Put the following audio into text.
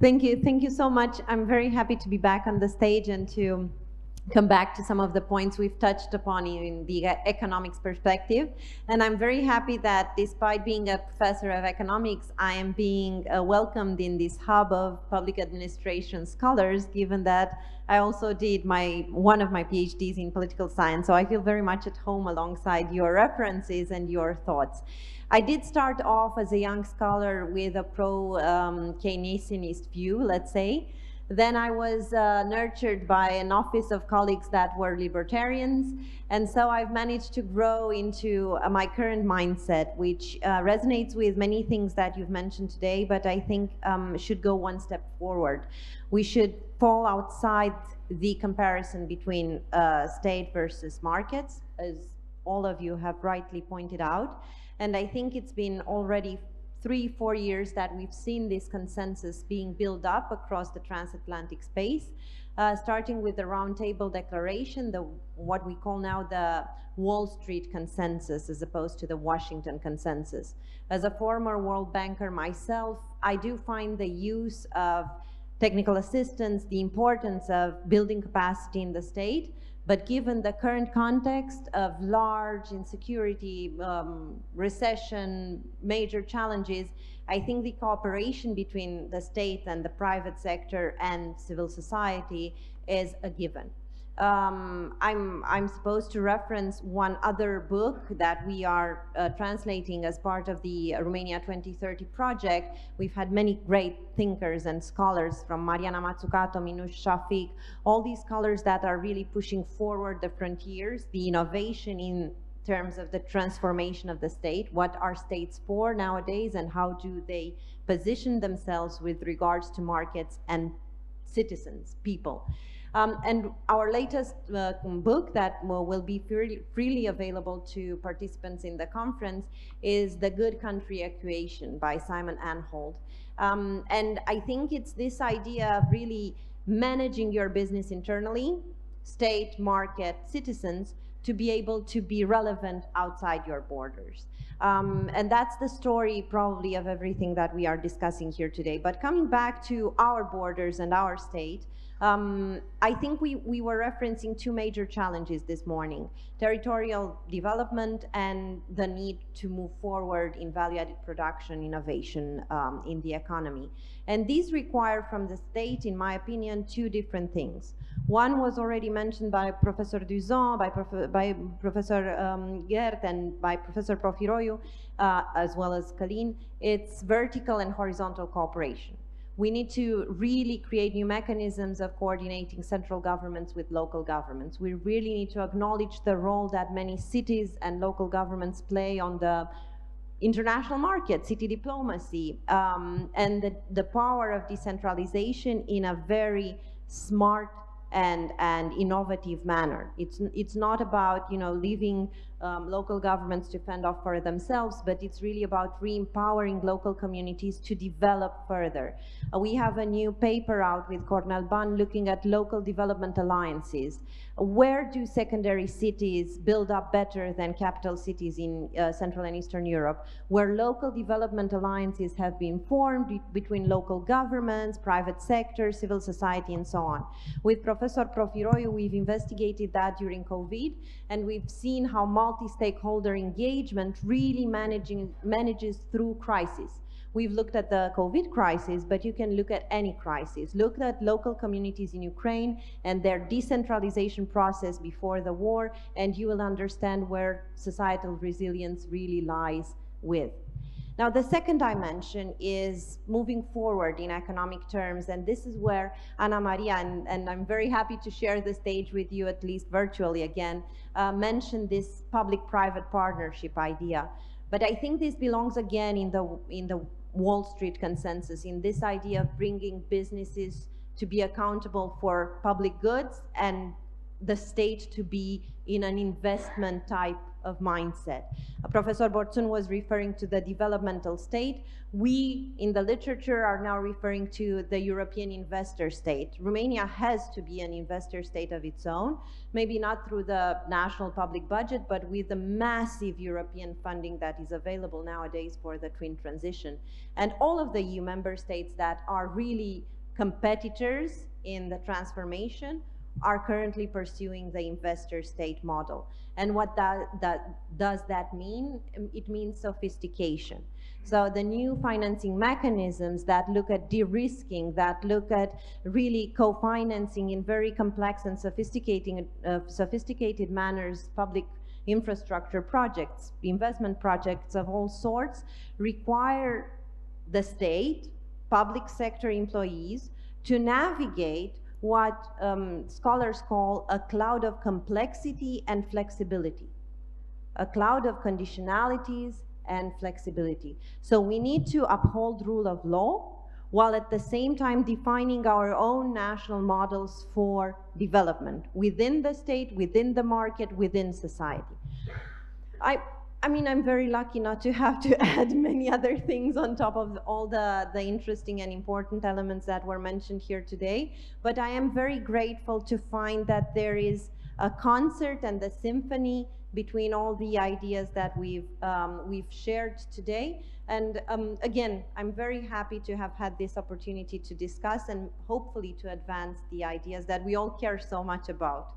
Thank you so much. I'm very happy to be back on the stage and to come back to some of the points we've touched upon in the economics perspective. And I'm very happy that despite being a professor of economics, I am being welcomed in this hub of public administration scholars, given that I also did one of my PhDs in political science. So I feel very much at home alongside your references and your thoughts. I did start off as a young scholar with a pro-Keynesianist view, let's say. Then I was nurtured by an office of colleagues that were libertarians, and so I've managed to grow into my current mindset, which resonates with many things that you've mentioned today, but I think should go one step forward. We should fall outside the comparison between state versus markets, as all of you have rightly pointed out, and I think it's been already 3-4 years that we've seen this consensus being built up across the transatlantic space, starting with the Roundtable Declaration, what we call now the Wall Street Consensus, as opposed to the Washington Consensus. As a former World Banker myself, I do find the use of technical assistance, the importance of building capacity in the state, but given the current context of large insecurity, recession, major challenges, I think the cooperation between the state and the private sector and civil society is a given. I'm supposed to reference one other book that we are translating as part of the Romania 2030 project. We've had many great thinkers and scholars from Mariana Mazzucato, Minouche Shafik, all these scholars that are really pushing forward the frontiers, the innovation in terms of the transformation of the state. What are states for nowadays, and how do they position themselves with regards to markets and citizens, people? And our latest book that will be freely available to participants in the conference is The Good Country Equation by Simon Anhold. And I think it's this idea of really managing your business internally, state, market, citizens, to be able to be relevant outside your borders. And that's the story probably of everything that we are discussing here today. But coming back to our borders and our state, I think we were referencing two major challenges this morning: territorial development and the need to move forward in value-added production, innovation in the economy. And these require from the state, in my opinion, two different things. One was already mentioned by Professor Duzon, by Professor Gert, and by Professor Profiroiu, as well as Călin. It's vertical and horizontal cooperation. We need to really create new mechanisms of coordinating central governments with local governments. We really need to acknowledge the role that many cities and local governments play on the international market, city diplomacy, and the power of decentralization in a very smart and innovative manner. It's not about, you know, leaving local governments to fend off for themselves, but it's really about re-empowering local communities to develop further. We have a new paper out with Cornel Ban looking at local development alliances. Where do secondary cities build up better than capital cities in Central and Eastern Europe, where local development alliances have been formed between local governments, private sector, civil society, and so on. With Professor Profiroiu, we've investigated that during COVID, and we've seen how multi-stakeholder engagement really manages through crisis. We've looked at the COVID crisis, but you can look at any crisis. Look at local communities in Ukraine and their decentralization process before the war, and you will understand where societal resilience really lies with. Now, the second dimension is moving forward in economic terms, and this is where Ana Maria, and I'm very happy to share the stage with you, at least virtually again, mentioned this public-private partnership idea. But I think this belongs again in the Wall Street consensus, in this idea of bringing businesses to be accountable for public goods and the state to be in an investment type of mindset. Professor Borțun was referring to the developmental state. We, in the literature, are now referring to the European investor state. Romania has to be an investor state of its own, maybe not through the national public budget, but with the massive European funding that is available nowadays for the twin transition. And all of the EU member states that are really competitors in the transformation are currently pursuing the investor-state model. And what does that mean? It means sophistication. So the new financing mechanisms that look at de-risking, that look at really co-financing in very complex and sophisticated manners, public infrastructure projects, investment projects of all sorts, require the state, public sector employees to navigate what scholars call a cloud of complexity and flexibility, a cloud of conditionalities and flexibility. So we need to uphold rule of law while at the same time defining our own national models for development within the state, within the market, within society. I mean, I'm very lucky not to have to add many other things on top of all the interesting and important elements that were mentioned here today, but I am very grateful to find that there is a concert and a symphony between all the ideas that we've shared today. And again, I'm very happy to have had this opportunity to discuss and hopefully to advance the ideas that we all care so much about.